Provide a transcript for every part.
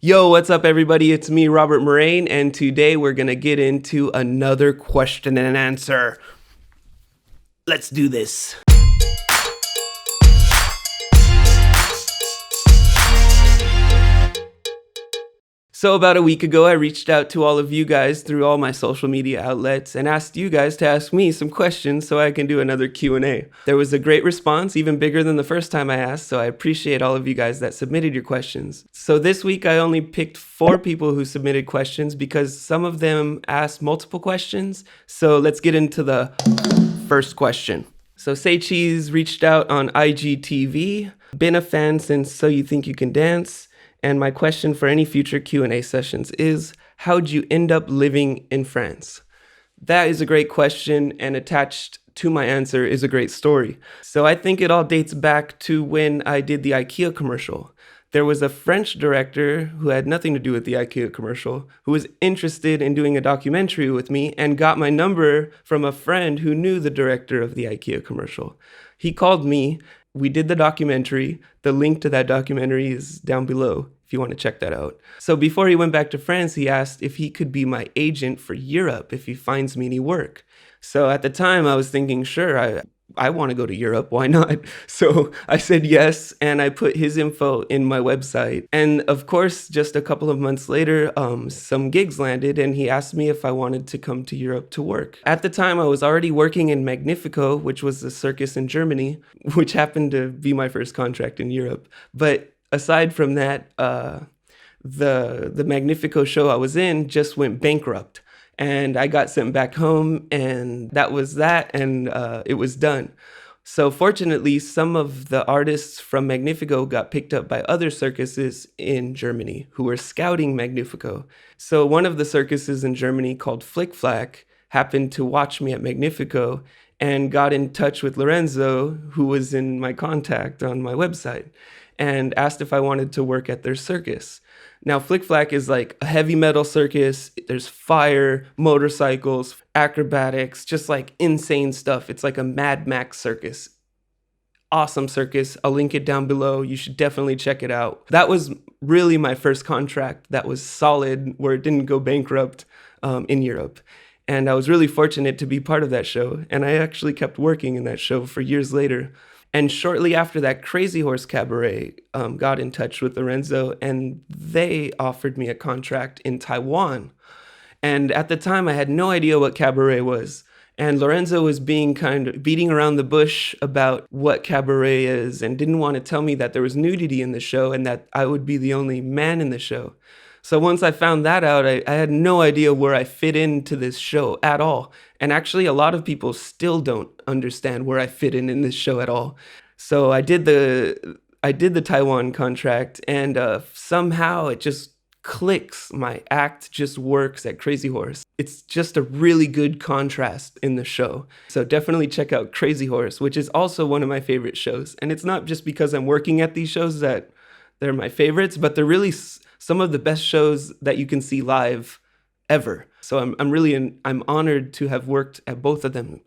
Yo, what's up, everybody? It's me, Robert Muraine, and today we're gonna get into another question and answer. Let's do this. So about a week ago, I reached out to all of you guys through all my social media outlets and asked you guys to ask me some questions so I can do another Q&A. There was a great response, even bigger than the first time I asked, so I appreciate all of you guys that submitted your questions. So this week, I only picked 4 people who submitted questions because some of them asked multiple questions. So let's get into the first question. So Say Cheese reached out on IGTV. Been a fan since So You Think You Can Dance. And my question for any future Q&A sessions is, how'd you end up living in France? That is a great question, and attached to my answer is a great story. So I think it all dates back to when I did the IKEA commercial. There was a French director who had nothing to do with the IKEA commercial who was interested in doing a documentary with me and got my number from a friend who knew the director of the IKEA commercial. He called me. We did the documentary. The link to that documentary is down below if you want to check that out. So before he went back to France, he asked if he could be my agent for Europe if he finds me any work. So at the time, I was thinking, sure, I want to go to Europe. Why not? So I said yes, and I put his info in my website. And of course, just a couple of months later, some gigs landed, and he asked me if I wanted to come to Europe to work. At the time, I was already working in Magnifico, which was a circus in Germany, which happened to be my first contract in Europe. But aside from that, the Magnifico show I was in just went bankrupt. And I got sent back home, and that was that, and it was done. So fortunately, some of the artists from Magnifico got picked up by other circuses in Germany who were scouting Magnifico. So one of the circuses in Germany called Flic Flac happened to watch me at Magnifico and got in touch with Lorenzo, who was in my contact on my website, and asked if I wanted to work at their circus. Now, Flic Flac is like a heavy metal circus. There's fire, motorcycles, acrobatics, just like insane stuff. It's like a Mad Max circus. Awesome circus. I'll link it down below. You should definitely check it out. That was really my first contract that was solid, where it didn't go bankrupt in Europe. And I was really fortunate to be part of that show. And I actually kept working in that show for years later. And shortly after that, Crazy Horse Cabaret got in touch with Lorenzo, and they offered me a contract in Taiwan. And at the time, I had no idea what cabaret was. And Lorenzo was being kind of beating around the bush about what cabaret is and didn't want to tell me that there was nudity in the show and that I would be the only man in the show. So once I found that out, I had no idea where I fit into this show at all. And actually, a lot of people still don't understand where I fit in this show at all. So I did the Taiwan contract, and somehow it just clicks. My act just works at Crazy Horse. It's just a really good contrast in the show. So definitely check out Crazy Horse, which is also one of my favorite shows. And it's not just because I'm working at these shows that they're my favorites, but they're really some of the best shows that you can see live ever. So I'm honored to have worked at both of them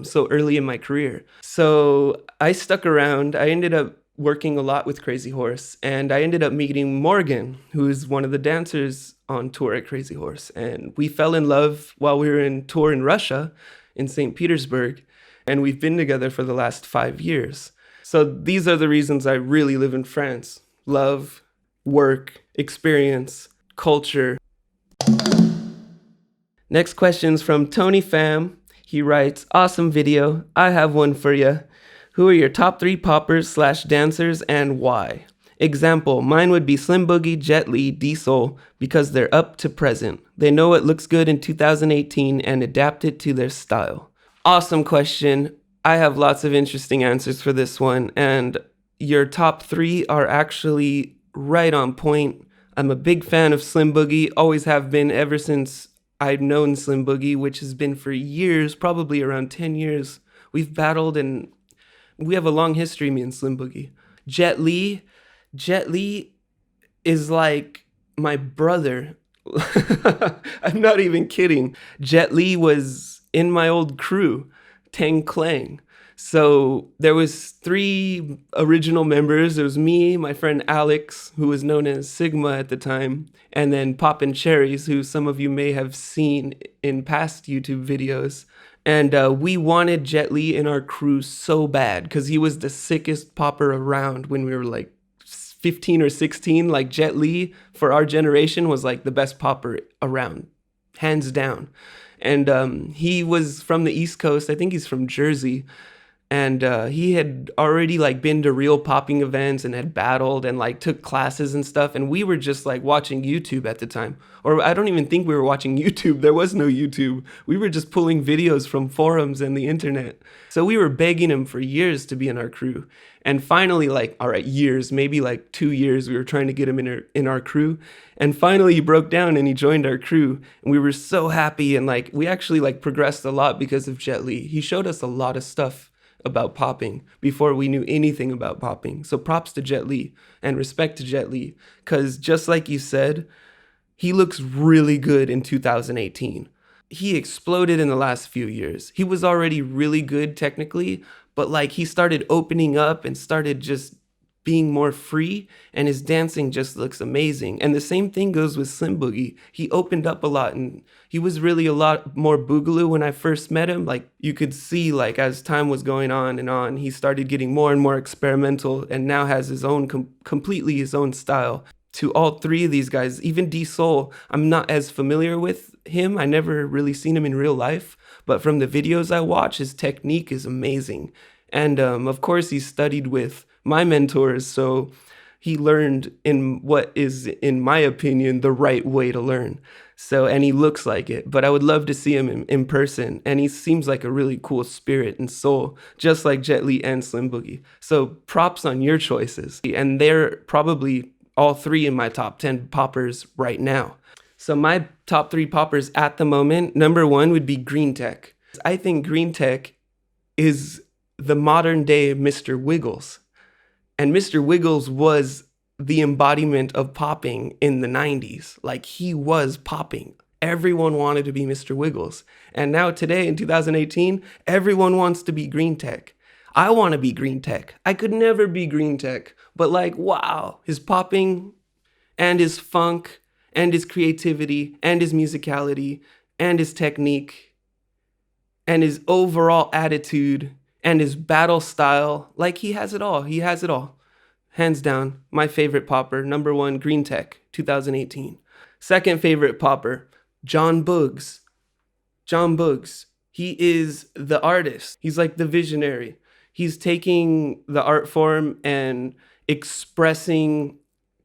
so early in my career. So I stuck around. I ended up working a lot with Crazy Horse, and I ended up meeting Morgan, who's one of the dancers on tour at Crazy Horse. And we fell in love while we were in tour in Russia, in St. Petersburg, and we've been together for the last 5 years. So these are the reasons I really live in France. Love, work, experience, culture. Next question's from Tony Pham. He writes, awesome video. I have one for you. Who are your top 3 poppers/dancers and why? Example, mine would be Slim Boogie, Jet Li, D-Soul, because they're up to present. They know what looks good in 2018 and adapt it to their style. Awesome question. I have lots of interesting answers for this one, and your top 3 are actually right on point. I'm a big fan of Slim Boogie, always have been ever since I've known Slim Boogie, which has been for years, probably around 10 years. We've battled and we have a long history, me and Slim Boogie. Jet Li is like my brother. I'm not even kidding. Jet Li was in my old crew, Tang Clang. So there was 3 original members. There was me, my friend Alex, who was known as Sigma at the time, and then Poppin' Cherries, who some of you may have seen in past YouTube videos. And we wanted Jet Li in our crew so bad because he was the sickest popper around when we were like 15 or 16. Like Jet Li for our generation was like the best popper around, hands down. And he was from the East Coast. I think he's from Jersey. And he had already like been to real popping events and had battled and like took classes and stuff. And we were just like watching YouTube at the time. Or I don't even think we were watching YouTube. There was no YouTube. We were just pulling videos from forums and the internet. So we were begging him for years to be in our crew. And finally, like, all right, years, maybe like 2 years, we were trying to get him in our crew. And finally he broke down and he joined our crew. And we were so happy. And like, we actually like progressed a lot because of Jet Li. He showed us a lot of stuff about popping before we knew anything about popping. So props to Jet Li and respect to Jet Li, because just like you said, he looks really good in 2018. He exploded in the last few years. He was already really good technically, but like he started opening up and started just being more free, and his dancing just looks amazing. And the same thing goes with Slim Boogie. He opened up a lot, and he was really a lot more boogaloo when I first met him. Like you could see, like as time was going on, he started getting more and more experimental, and now has his own completely his own style. To all 3 of these guys, even D-Soul, I'm not as familiar with him. I never really seen him in real life, but from the videos I watch, his technique is amazing. And of course, he studied with my mentors, so he learned in what is, in my opinion, the right way to learn. So, and he looks like it, but I would love to see him in person. And he seems like a really cool spirit and soul, just like Jet Li and Slim Boogie. So props on your choices. And they're probably all 3 in my top 10 poppers right now. So my top 3 poppers at the moment, number 1 would be Green Tech. I think Green Tech is the modern day Mr. Wiggles. And Mr. Wiggles was the embodiment of popping in the 90s. Like he was popping. Everyone wanted to be Mr. Wiggles. And now today in 2018, everyone wants to be Green Tech. I want to be Green Tech. I could never be Green Tech. But like, wow, his popping and his funk and his creativity and his musicality and his technique and his overall attitude and his battle style, like he has it all. He has it all. Hands down, my favorite popper, number 1, Green Tech, 2018. Second favorite popper, John Boogs. John Boogs. He is the artist. He's like the visionary. He's taking the art form and expressing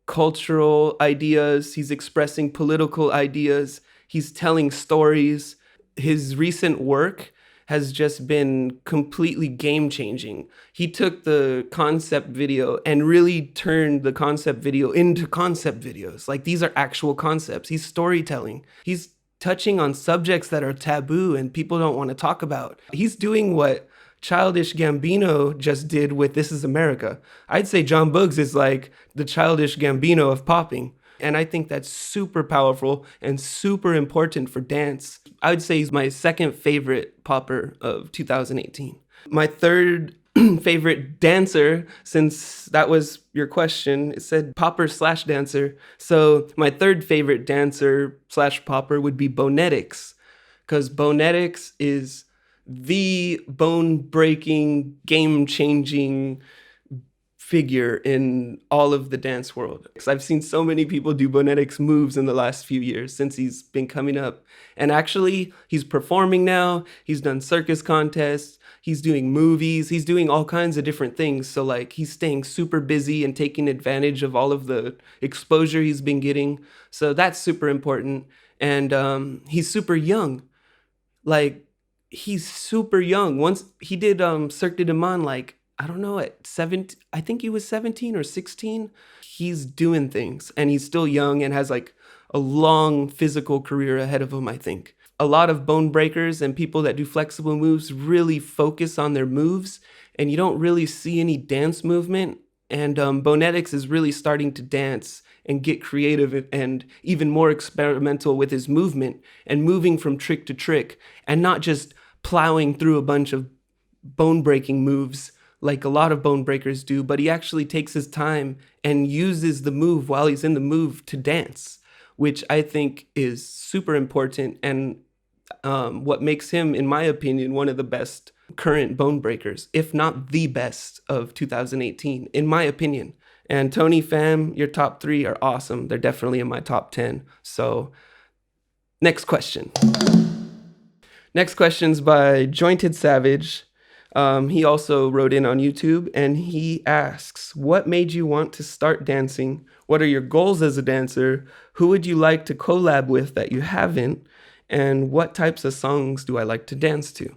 cultural ideas. He's expressing political ideas. He's telling stories. His recent work has just been completely game-changing. He took the concept video and really turned the concept video into concept videos. Like these are actual concepts. He's storytelling. He's touching on subjects that are taboo and people don't want to talk about. He's doing what Childish Gambino just did with This Is America. I'd say John Boogs is like the Childish Gambino of popping. And I think that's super powerful and super important for dance. I would say he's my second favorite popper of 2018. My third favorite dancer, since that was your question, it said popper slash dancer. So my third favorite dancer slash popper would be Bonetics, because Bonetics is the bone-breaking, game-changing figure in all of the dance world. I've seen so many people do Bonetics moves in the last few years since he's been coming up. And actually, he's performing now. He's done circus contests. He's doing movies. He's doing all kinds of different things. So like he's staying super busy and taking advantage of all of the exposure he's been getting. So that's super important. And he's super young. Like he's super young. Once he did Cirque du Monde, like I don't know, at 17, I think he was 17 or 16. He's doing things and he's still young and has like a long physical career ahead of him, I think. A lot of bone breakers and people that do flexible moves really focus on their moves and you don't really see any dance movement. And Bonetics is really starting to dance and get creative and even more experimental with his movement and moving from trick to trick and not just plowing through a bunch of bone breaking moves like a lot of bone breakers do, but he actually takes his time and uses the move while he's in the move to dance, which I think is super important and what makes him, in my opinion, one of the best current bone breakers, if not the best of 2018, in my opinion. And Tony, fam, your top 3 are awesome. They're definitely in my top 10. So next question. Next question's by Jointed Savage. He also wrote in on YouTube, and he asks, what made you want to start dancing? What are your goals as a dancer? Who would you like to collab with that you haven't? And what types of songs do I like to dance to?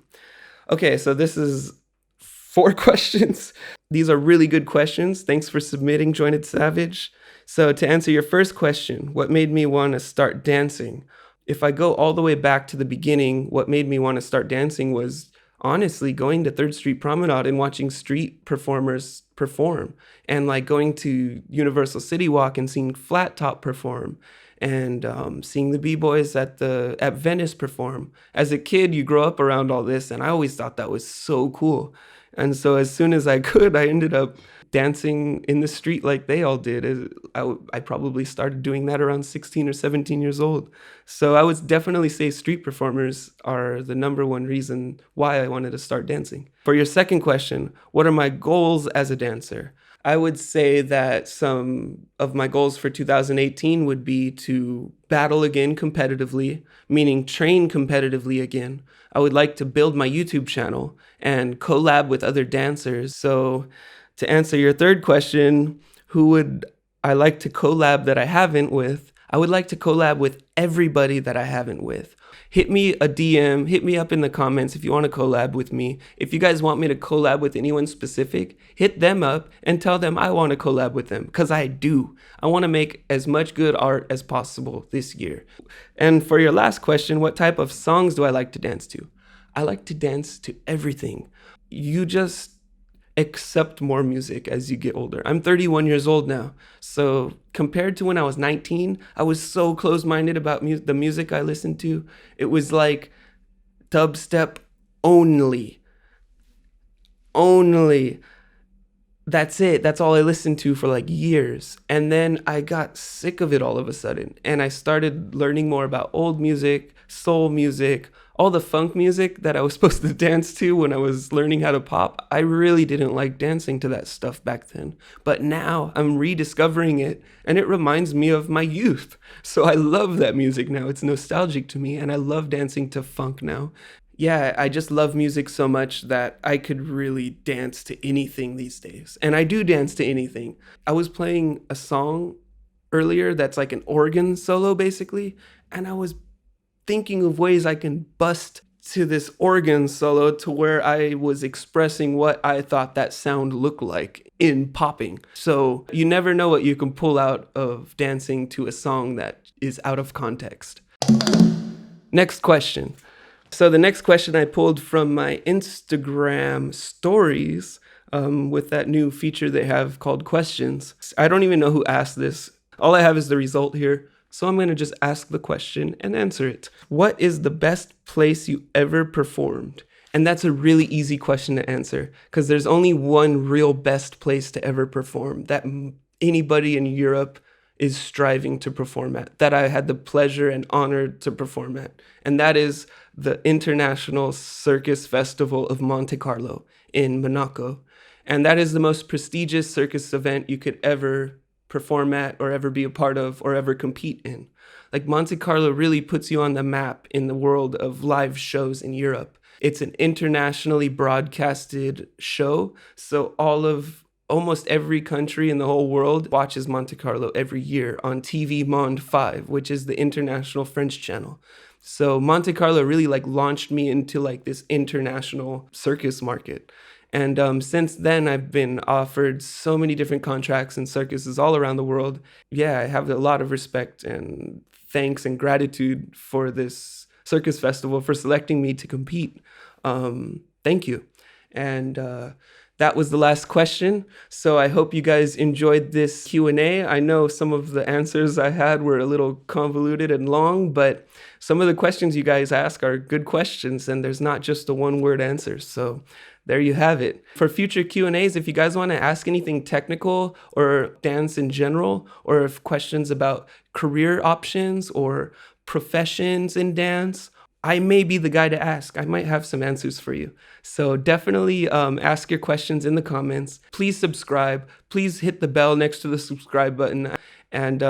Okay, so this is 4 questions. These are really good questions. Thanks for submitting, Jointed Savage. So to answer your first question, what made me want to start dancing? If I go all the way back to the beginning, what made me want to start dancing was honestly going to 3rd Street Promenade and watching street performers perform, and like going to Universal City Walk and seeing Flat Top perform, and seeing the B-boys at Venice perform. As a kid, you grow up around all this, and I always thought that was so cool. And so as soon as I could, I ended up dancing in the street like they all did. I probably started doing that around 16 or 17 years old. So I would definitely say street performers are the number one reason why I wanted to start dancing. For your second question, what are my goals as a dancer? I would say that some of my goals for 2018 would be to battle again competitively, meaning train competitively again. I would like to build my YouTube channel and collab with other dancers. So to answer your third question, who would I like to collab that I haven't with? I would like to collab with everybody that I haven't with. Hit me a DM, hit me up in the comments if you want to collab with me. If you guys want me to collab with anyone specific, hit them up and tell them I want to collab with them, because I do. I want to make as much good art as possible this year. And for your last question, what type of songs do I like to dance to? I like to dance to everything. You just accept more music as you get older. I'm 31 years old now. So compared to when I was 19, I was so close-minded about the music I listened to. It was like dubstep only. That's it. That's all I listened to for like years. And then I got sick of it all of a sudden. And I started learning more about old music, soul music, all the funk music that I was supposed to dance to when I was learning how to pop. I really didn't like dancing to that stuff back then. But now I'm rediscovering it, and it reminds me of my youth. So I love that music now. It's nostalgic to me, and I love dancing to funk now. Yeah, I just love music so much that I could really dance to anything these days. And I do dance to anything. I was playing a song earlier that's like an organ solo, basically, and I was thinking of ways I can bust to this organ solo to where I was expressing what I thought that sound looked like in popping. So you never know what you can pull out of dancing to a song that is out of context. Next question. So the next question I pulled from my Instagram stories with that new feature they have called questions. I don't even know who asked this. All I have is the result here. So I'm going to just ask the question and answer it. What is the best place you ever performed? And that's a really easy question to answer, because there's only one real best place to ever perform that anybody in Europe is striving to perform at, that I had the pleasure and honor to perform at. And that is the International Circus Festival of Monte Carlo in Monaco. And that is the most prestigious circus event you could ever perform at or ever be a part of or ever compete in. Like, Monte Carlo really puts you on the map in the world of live shows in Europe. It's an internationally broadcasted show, so almost every country in the whole world watches Monte Carlo every year on TV Monde 5, which is the international French channel. So Monte Carlo really launched me into this international circus market. And since then, I've been offered so many different contracts and circuses all around the world. Yeah, I have a lot of respect and thanks and gratitude for this circus festival for selecting me to compete. Thank you. And that was the last question. So I hope you guys enjoyed this Q&A. I know some of the answers I had were a little convoluted and long, but some of the questions you guys ask are good questions, and there's not just a one-word answer. So there you have it. For future Q&As, if you guys want to ask anything technical or dance in general, or if questions about career options or professions in dance, I may be the guy to ask. I might have some answers for you. So definitely ask your questions in the comments. Please subscribe. Please hit the bell next to the subscribe button. And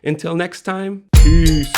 until next time, peace.